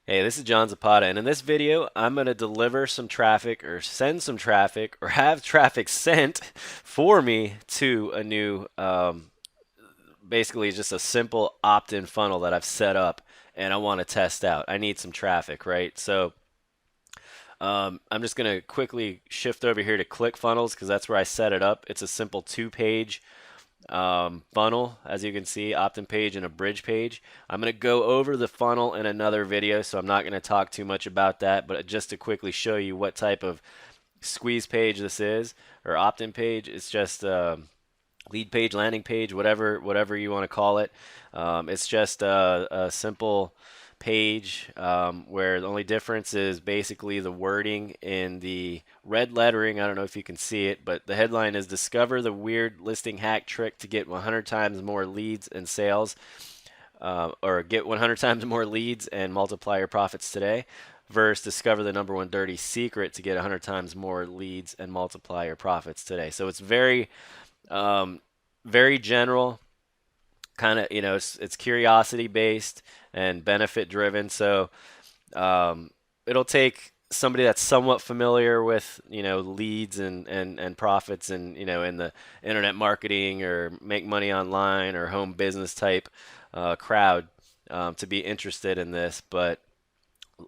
Hey, this is John Zapata, and in this video, I'm going to deliver some traffic or send some traffic or have traffic sent for me to a new, basically just a simple opt-in funnel that I've set up and I want to test out. I need some traffic, right? So I'm just going to quickly shift over here to ClickFunnels because that's where I set it up. It's a simple two-page funnel, as you can see, opt-in page and a bridge page. I'm going to go over the funnel in another video, so I'm not going to talk too much about that, but just to quickly show you what type of squeeze page this is, or opt-in page. It's just lead page, landing page, whatever you want to call it. It's just a simple page where the only difference is basically the wording in the red lettering. I don't know if you can see it, but the headline is "Discover the Weird Listing Hack Trick to Get 100 Times More Leads and Sales," or "Get 100 Times More Leads and Multiply Your Profits Today," versus "Discover the Number One Dirty Secret to Get 100 Times More Leads and Multiply Your Profits Today." So it's um, very general, kind of, it's curiosity based and benefit driven. So um, it'll take somebody that's somewhat familiar with, leads and profits and, in the internet marketing or make money online or home business type crowd to be interested in this. But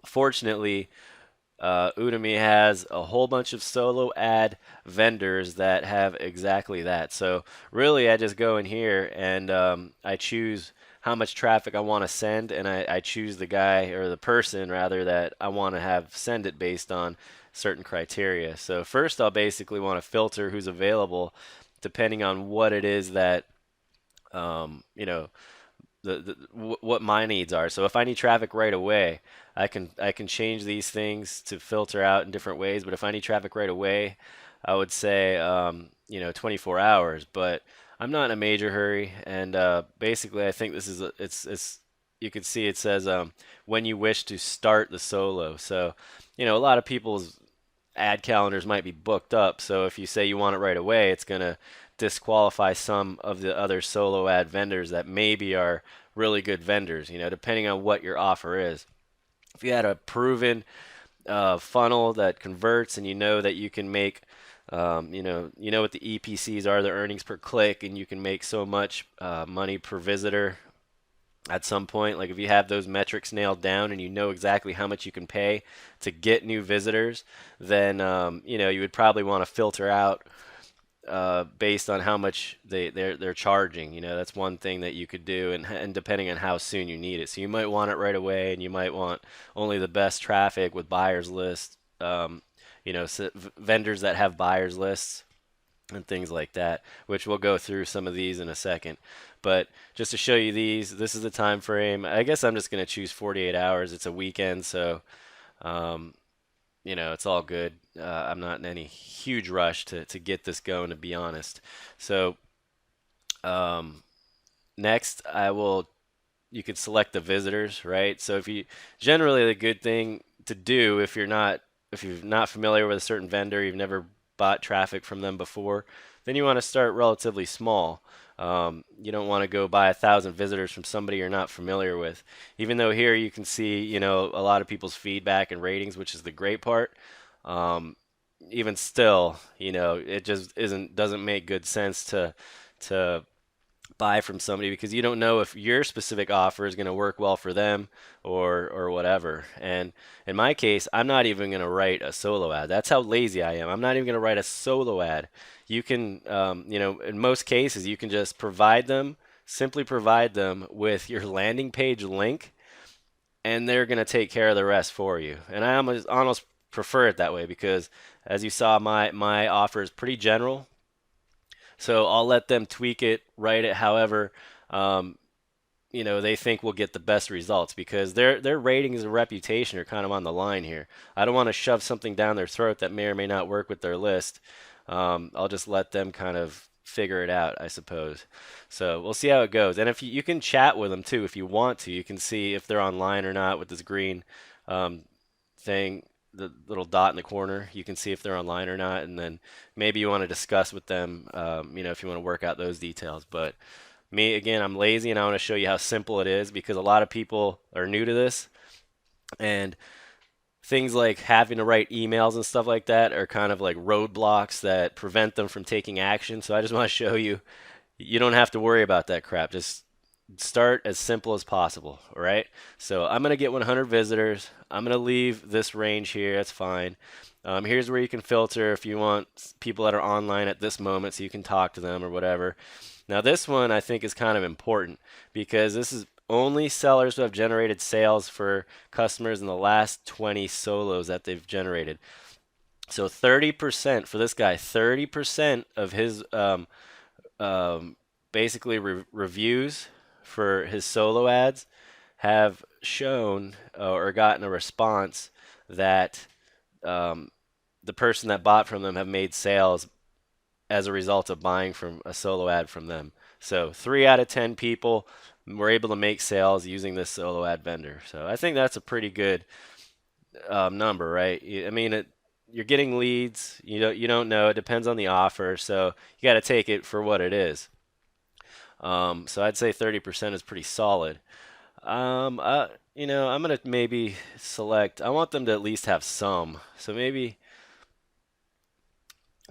fortunately, Udemy has a whole bunch of solo ad vendors that have exactly that. So really, I just go in here and I choose how much traffic I want to send, and I choose the guy or the person rather that I want to have send it based on certain criteria. So first, I'll basically want to filter who's available depending on what it is that um, you know what my needs are. So if I need traffic right away, I can change these things to filter out in different ways. But if I need traffic right away, I would say 24 hours. But I'm not in a major hurry, and basically I think this is it's you can see it says when you wish to start the solo. So a lot of people's ad calendars might be booked up. So if you say you want it right away, it's going to disqualify some of the other solo ad vendors that maybe are really good vendors, depending on what your offer is. If you had a proven funnel that converts and you know that you can make you know what the EPCs are, the earnings per click, and you can make so much money per visitor at some point. Like if you have those metrics nailed down and you know exactly how much you can pay to get new visitors, then you would probably want to filter out based on how much they're charging. That's one thing that you could do, and depending on how soon you need it. So you might want it right away, and you might want only the best traffic with buyers lists. Vendors that have buyers lists and things like that, which we'll go through some of these in a second. But just to show you these, this is the time frame. I guess I'm just going to choose 48 hours. It's a weekend, so um, it's all good. I'm not in any huge rush to get this going, to be honest. So um, next, you could select the visitors, right? So generally the good thing to do if you're not familiar with a certain vendor, you've never bought traffic from them before, then you want to start relatively small. You don't want to go buy 1,000 visitors from somebody you're not familiar with. Even though here you can see, a lot of people's feedback and ratings, which is the great part. Um, Even still, it just doesn't make good sense to buy from somebody because you don't know if your specific offer is going to work well for them or whatever. And in my case, I'm not even going to write a solo ad. That's how lazy I am. I'm not even going to write a solo ad. You can, in most cases, you can just simply provide them with your landing page link, and they're going to take care of the rest for you. And I almost prefer it that way because, as you saw, my offer is pretty general. So I'll let them tweak it, write it however um, they think will get the best results because their ratings and reputation are kind of on the line here. I don't want to shove something down their throat that may or may not work with their list. I'll just let them kind of figure it out, I suppose. So we'll see how it goes. And if you can chat with them too, if you want to, you can see if they're online or not with this green um, thing, the little dot in the corner. You can see if they're online or not, and then maybe you want to discuss with them, if you want to work out those details. But me, again, I'm lazy and I want to show you how simple it is because a lot of people are new to this And things like having to write emails and stuff like that are kind of like roadblocks that prevent them from taking action. So I just want to show you, you don't have to worry about that crap. Just start as simple as possible. All right. So I'm going to get 100 visitors. I'm going to leave this range here. That's fine. Here's where you can filter if you want people that are online at this moment so you can talk to them or whatever. Now, this one I think is kind of important because this is only sellers who have generated sales for customers in the last 20 solos that they've generated. So 30% for this guy, 30% of his um, basically reviews for his solo ads have shown or gotten a response that um, the person that bought from them have made sales as a result of buying from a solo ad from them. So 3 out of 10 people were able to make sales using this solo ad vendor. So I think that's a pretty good number, right? I mean, you're getting leads. You don't know. It depends on the offer. So you got to take it for what it is. So I'd say 30% is pretty solid. I'm gonna maybe select. I want them to at least have some. So maybe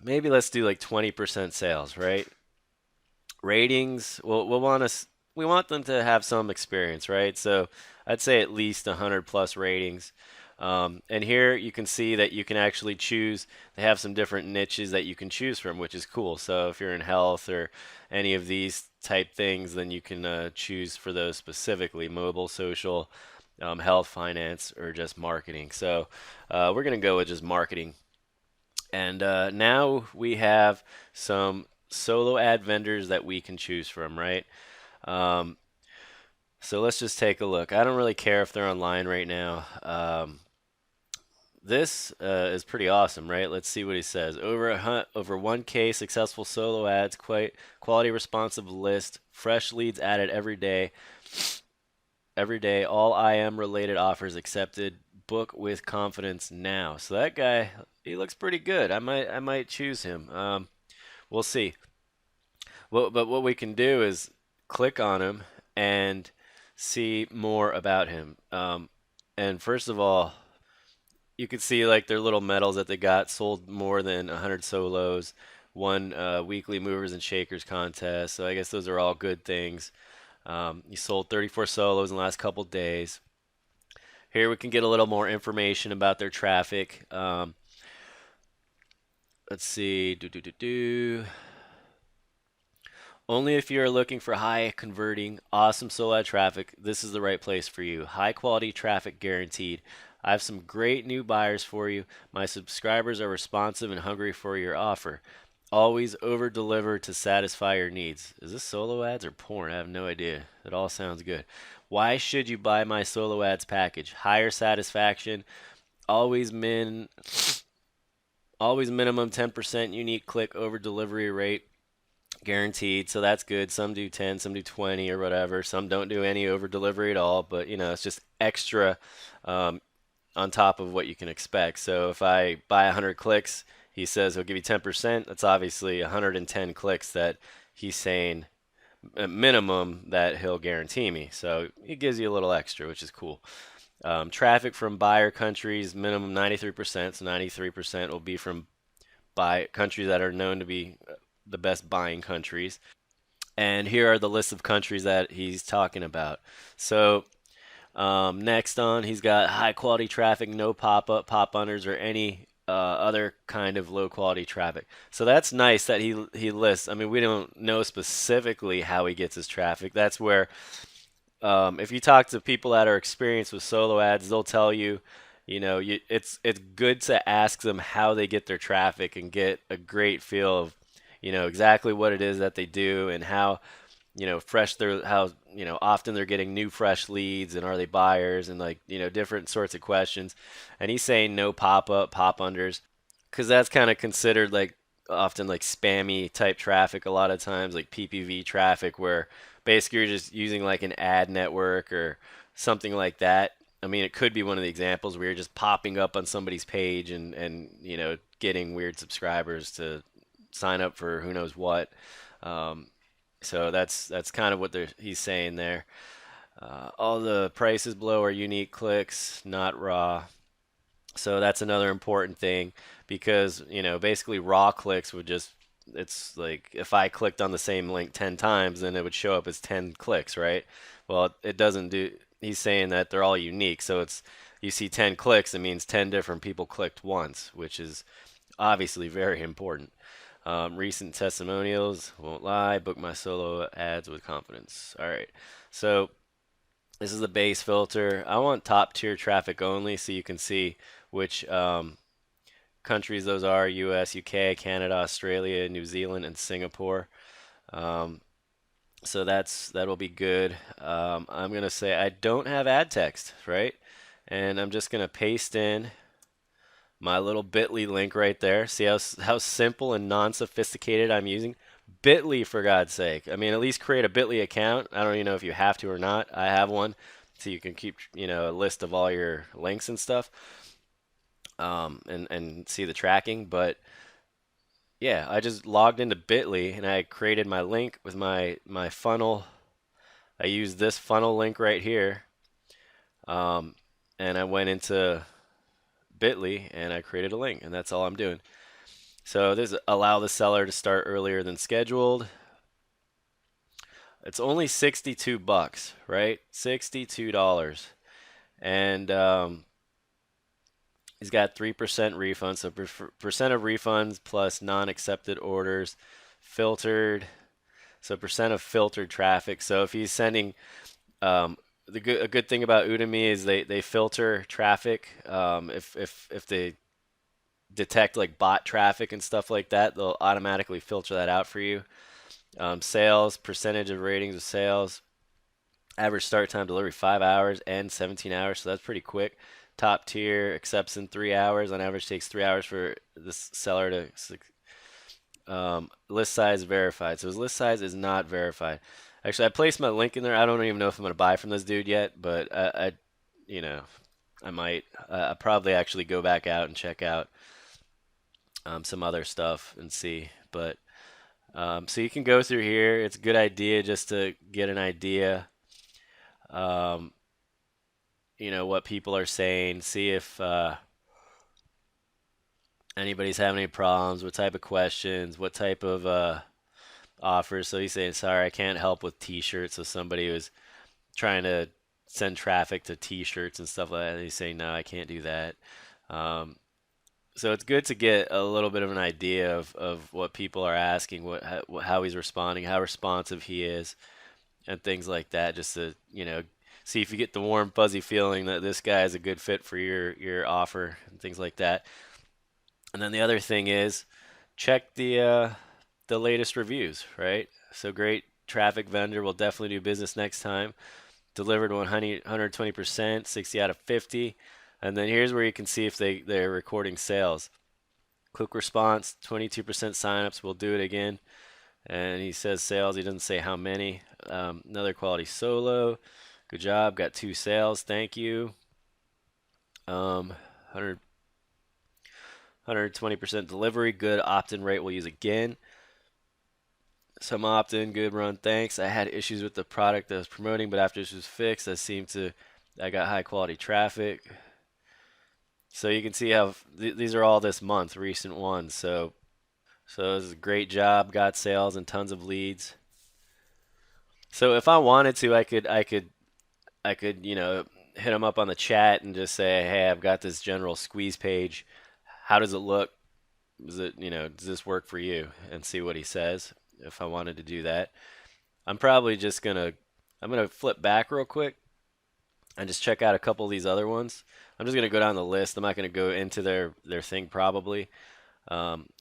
let's do like 20% sales, right? Ratings, we want them to have some experience, right? So I'd say at least 100 plus ratings. And here you can see that you can actually choose. They have some different niches that you can choose from, which is cool. So if you're in health or any of these type things, then you can choose for those specifically: mobile, social, health, finance, or just marketing. So we're going to go with just marketing. And now we have some solo ad vendors that we can choose from, right? Um, so let's just take a look. I don't really care if they're online right now. This is pretty awesome, right? Let's see what he says. Over 1K successful solo ads, quite quality responsive list, fresh leads added every day. Every day, all IM related offers accepted. Book with confidence now. So that guy, he looks pretty good. I might choose him. We'll see. But what we can do is click on him and see more about him. And first of all, you can see like their little medals that they got, sold more than 100 solos, won weekly movers and shakers contest. So I guess those are all good things. He sold 34 solos in the last couple days. Here we can get a little more information about their traffic. Let's see. Do do do do. Only if you are looking for high converting, awesome solo ad traffic, this is the right place for you. High quality traffic guaranteed. I have some great new buyers for you. My subscribers are responsive and hungry for your offer. Always over deliver to satisfy your needs. Is this solo ads or porn? I have no idea. It all sounds good. Why should you buy my solo ads package? Higher satisfaction, always min always minimum 10% unique click over delivery rate guaranteed. So that's good. Some do 10, some do 20 or whatever. Some don't do any over delivery at all, but it's just extra um, on top of what you can expect. So if I buy 100 clicks, he says he'll give you 10%. That's obviously 110 clicks that he's saying minimum that he'll guarantee me. So he gives you a little extra, which is cool. Traffic from buyer countries, minimum 93%. So 93% will be from buy countries that are known to be the best buying countries. And here are the list of countries that he's talking about. So next on, he's got high quality traffic, no pop up, pop unders, or any other kind of low quality traffic. So that's nice that he lists. I mean, we don't know specifically how he gets his traffic. That's where if you talk to people that are experienced with solo ads, they'll tell you, it's good to ask them how they get their traffic and get a great feel of, exactly what it is that they do and how, fresh they're how often they're getting new fresh leads and are they buyers and like different sorts of questions. And he's saying no pop up, pop unders because that's kind of considered like often like spammy type traffic a lot of times, like PPV traffic, where basically you're just using like an ad network or something like that. I mean, it could be one of the examples where you're just popping up on somebody's page and getting weird subscribers to sign up for who knows what. Um, so that's kind of what he's saying there. All the prices below are unique clicks, not raw. So that's another important thing because, basically raw clicks would just, it's like if I clicked on the same link 10 times, then it would show up as 10 clicks, right? Well, it doesn't do, he's saying that they're all unique. So it's, you see 10 clicks, it means 10 different people clicked once, which is obviously very important. Recent testimonials, won't lie, book my solo ads with confidence. All right. So this is the base filter. I want top tier traffic only so you can see which countries those are: US, UK, Canada, Australia, New Zealand, and Singapore. Um, so that'll be good. I'm gonna say I don't have ad text, right? And I'm just gonna paste in my little bit.ly link right there. See how simple and non-sophisticated I'm using? Bit.ly, for God's sake. I mean, at least create a Bit.ly account. I don't even know if you have to or not. I have one, so you can keep, a list of all your links and stuff, and see the tracking. But yeah, I just logged into Bit.ly and I created my link with my funnel. I used this funnel link right here, um, and I went into Bit.ly and I created a link, and that's all I'm doing. So this allow the seller to start earlier than scheduled. It's only 62 bucks, right? $62. And he's got 3% refunds, so percent of refunds plus non-accepted orders, filtered, so percent of filtered traffic. So if he's sending, a good thing about Udemy is they filter traffic. If they detect like bot traffic and stuff like that, they'll automatically filter that out for you. Sales, percentage of ratings of sales, average start time delivery 5 hours and 17 hours, so that's pretty quick. Top tier accepts in 3 hours. On average, takes 3 hours for this seller to list size verified. So his list size is not verified. Actually, I placed my link in there. I don't even know if I'm gonna buy from this dude yet, but you know, I might. I probably actually go back out and check out some other stuff and see. But so you can go through here. It's a good idea just to get an idea, um, what people are saying. See if anybody's having any problems, what type of questions, what type of offers. So he's saying, sorry, I can't help with t-shirts. So somebody was trying to send traffic to t-shirts and stuff like that. And he's saying, no, I can't do that. Um, so it's good to get a little bit of an idea of what people are asking, how he's responding, how responsive he is, and things like that, just to, see if you get the warm, fuzzy feeling that this guy is a good fit for your offer and things like that. And then the other thing is check the latest reviews, right? So great traffic vendor will definitely do business next time. Delivered 120%, 60 out of 50. And then here's where you can see if they're recording sales. Quick response, 22% signups. We'll do it again. And he says sales. He doesn't say how many. Another quality solo. Good job. Got 2 sales. Thank you. 100, 120% delivery. Good opt-in rate. We'll use again. Some opt-in. Good run. Thanks. I had issues with the product I was promoting, but after this was fixed, I got high quality traffic. So you can see how these are all this month, recent ones. So this is a great job. Got sales and tons of leads. So if I wanted to, I could hit them up on the chat and just say, hey, I've got this general squeeze page. How does it look? Does this work for you? And see what he says. If I wanted to do that, I'm probably just I'm gonna flip back real quick and just check out a couple of these other ones. I'm just gonna go down the list. I'm not gonna go into their thing probably,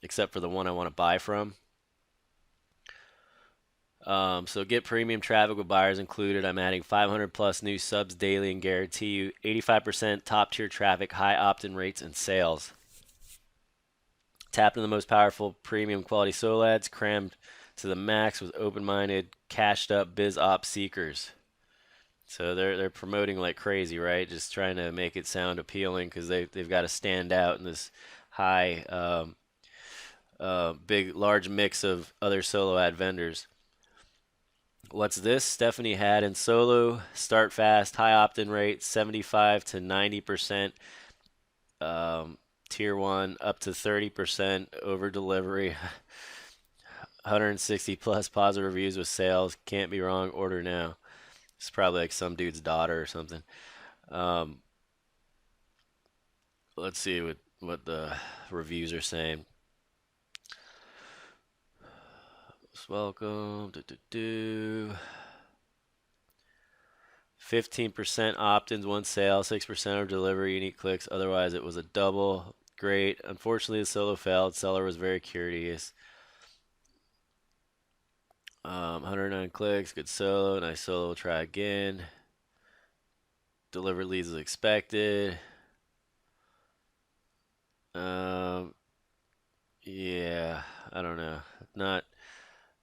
except for the one I want to buy from. So get premium traffic with buyers included. I'm adding 500 plus new subs daily and guarantee you 85% top tier traffic, high opt-in rates, and sales. Tap into the most powerful premium quality solo ads crammed to the max with open-minded, cashed up biz op seekers. So they're promoting like crazy, right? Just trying to make it sound appealing because they've got to stand out in this high, big, large mix of other solo ad vendors. What's this? Stephanie had in solo, start fast, high opt-in rate, 75 to 90%, um, tier one up to 30% over delivery, 160 plus positive reviews with sales. Can't be wrong. Order now. It's probably like some dude's daughter or something. Um, let's see what the reviews are saying. Welcome. 15% opt-ins, one sale, 6% of delivery, unique clicks. Otherwise, it was a double. Great. Unfortunately, the solo failed. Seller was very curious. 109 clicks. Good solo. Nice solo. Try again. Delivered leads as expected. Um, yeah, I don't know. Not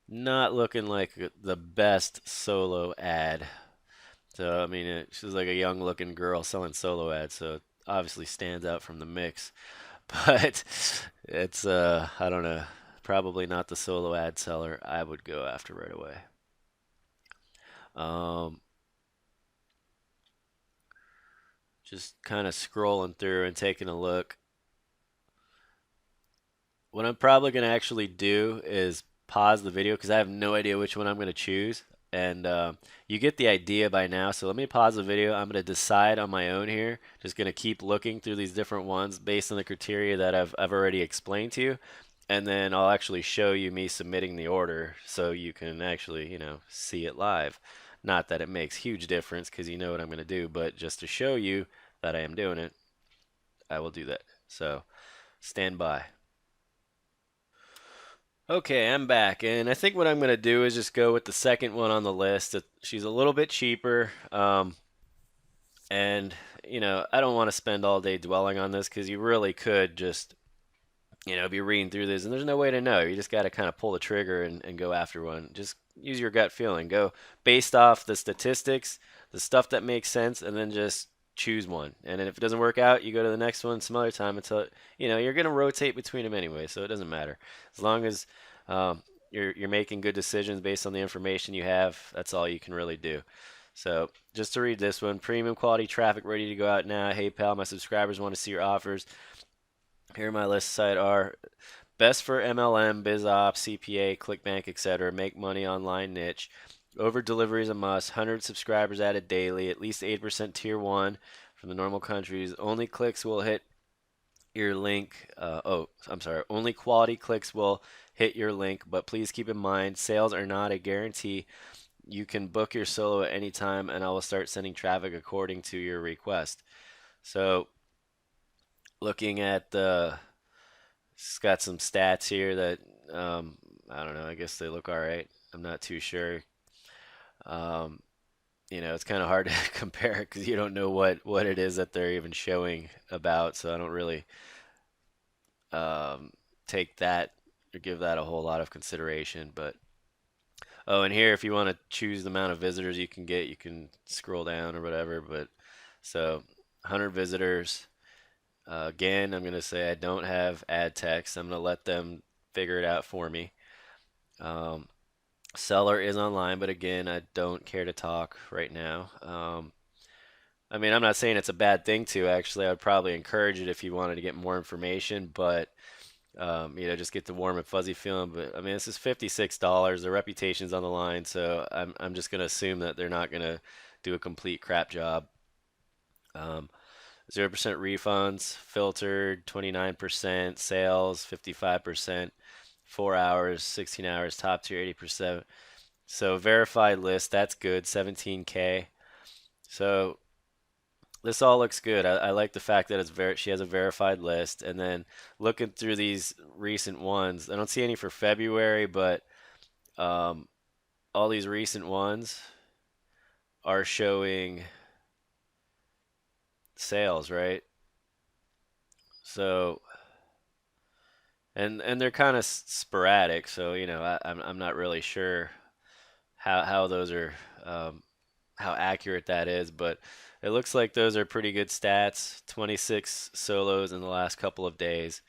not looking like the best solo ad. So I mean, she's like a young-looking girl selling solo ads, so it obviously stands out from the mix. But it's I don't know, probably not the solo ad seller I would go after right away. Um, just kind of scrolling through and taking a look. What I'm probably going to actually do is pause the video because I have no idea which one I'm going to choose. And you get the idea by now. So let me pause the video. I'm going to decide on my own here. Just going to keep looking through these different ones based on the criteria that I've already explained to you. And then I'll actually show you me submitting the order so you can actually, see it live. Not that it makes huge difference because you know what I'm going to do, but just to show you that I am doing it, I will do that. So stand by. Okay, I'm back, and I think what I'm gonna do is just go with the second one on the list. She's a little bit cheaper, and I don't want to spend all day dwelling on this because you really could just be reading through this, and there's no way to know. You just got to kind of pull the trigger and go after one. Just use your gut feeling. Go based off the statistics, the stuff that makes sense, and then just choose one. And then if it doesn't work out, you go to the next one some other time until you're going to rotate between them anyway, so it doesn't matter as long as you're making good decisions based on the information you have. That's all you can really do. So just to read this one, premium quality traffic ready to go out now. Hey pal, my subscribers want to see your offers. Here my list side are best for MLM, BizOps, CPA, ClickBank, etc. Make money online niche. Over delivery is a must. 100 subscribers added daily. At least 8% tier 1 from the normal countries. Only clicks will hit your link. I'm sorry. Only quality clicks will hit your link, but please keep in mind sales are not a guarantee. You can book your solo at any time, and I will start sending traffic according to your request. So, looking at the it's got some stats here that I don't know. I guess they look all right. I'm not too sure. Um, it's kind of hard to compare because you don't know what it is that they're even showing about. So I don't really um, take that or give that a whole lot of consideration. But oh, and here if you want to choose the amount of visitors you can get, you can scroll down or whatever. But so 100 visitors. Again, I'm gonna say I don't have ad text. I'm gonna let them figure it out for me. Um, Seller is online, but again, I don't care to talk right now. I mean, I'm not saying it's a bad thing to actually. I would probably encourage it if you wanted to get more information, but just get the warm and fuzzy feeling. But I mean, this is $56. Their reputation's on the line, so I'm just gonna assume that they're not gonna do a complete crap job. Um, 0% refunds, filtered, 29%, sales, 55%, 4 hours, 16 hours, top tier, 80%. So verified list, that's good, 17K. So this all looks good. I like the fact that she has a verified list. And then looking through these recent ones, I don't see any for February, but um, all these recent ones are showing sales, right? So and they're kind of sporadic. So I'm not really sure how those are um, how accurate that is, but it looks like those are pretty good stats. 26 solos in the last couple of days.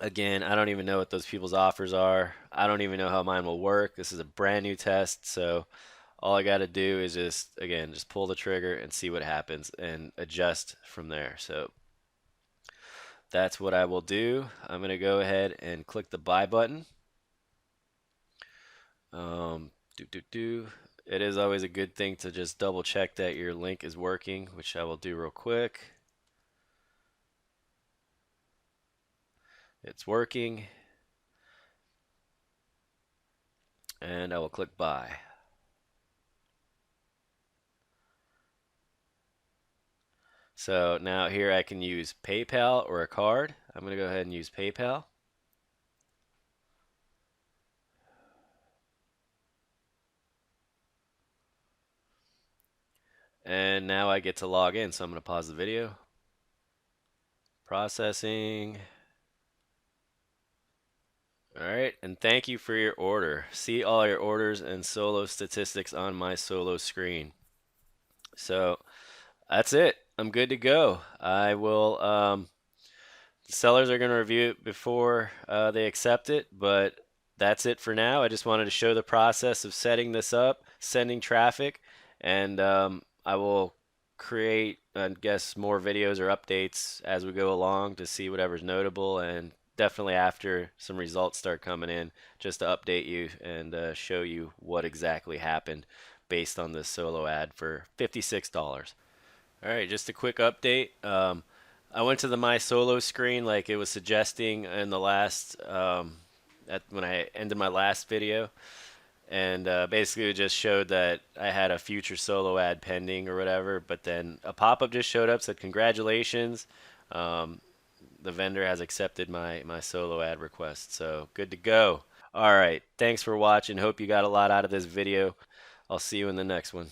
Again, I don't even know what those people's offers are. I don't even know how mine will work. This is a brand new test, so all I got to do is just, again, just pull the trigger and see what happens and adjust from there. So that's what I will do. I'm going to go ahead and click the buy button. Do, do, do. It is always a good thing to just double check that your link is working, which I will do real quick. It's working, and I will click buy. So now here I can use PayPal or a card. I'm going to go ahead and use PayPal. And now I get to log in. So I'm going to pause the video. Processing. All right, and thank you for your order. See all your orders and solo statistics on my solo screen. So that's it. I'm good to go. I will the sellers are going to review it before they accept it, but that's it for now. I just wanted to show the process of setting this up, sending traffic, and I will create, I guess, more videos or updates as we go along to see whatever's notable, and definitely after some results start coming in, just to update you and show you what exactly happened based on this solo ad for $56. All right, just a quick update. I went to the My Solo screen like it was suggesting in the last, when I ended my last video, and basically it just showed that I had a future solo ad pending or whatever. But then a pop-up just showed up, said congratulations, um, the vendor has accepted my solo ad request. So good to go. All right, thanks for watching. Hope you got a lot out of this video. I'll see you in the next one.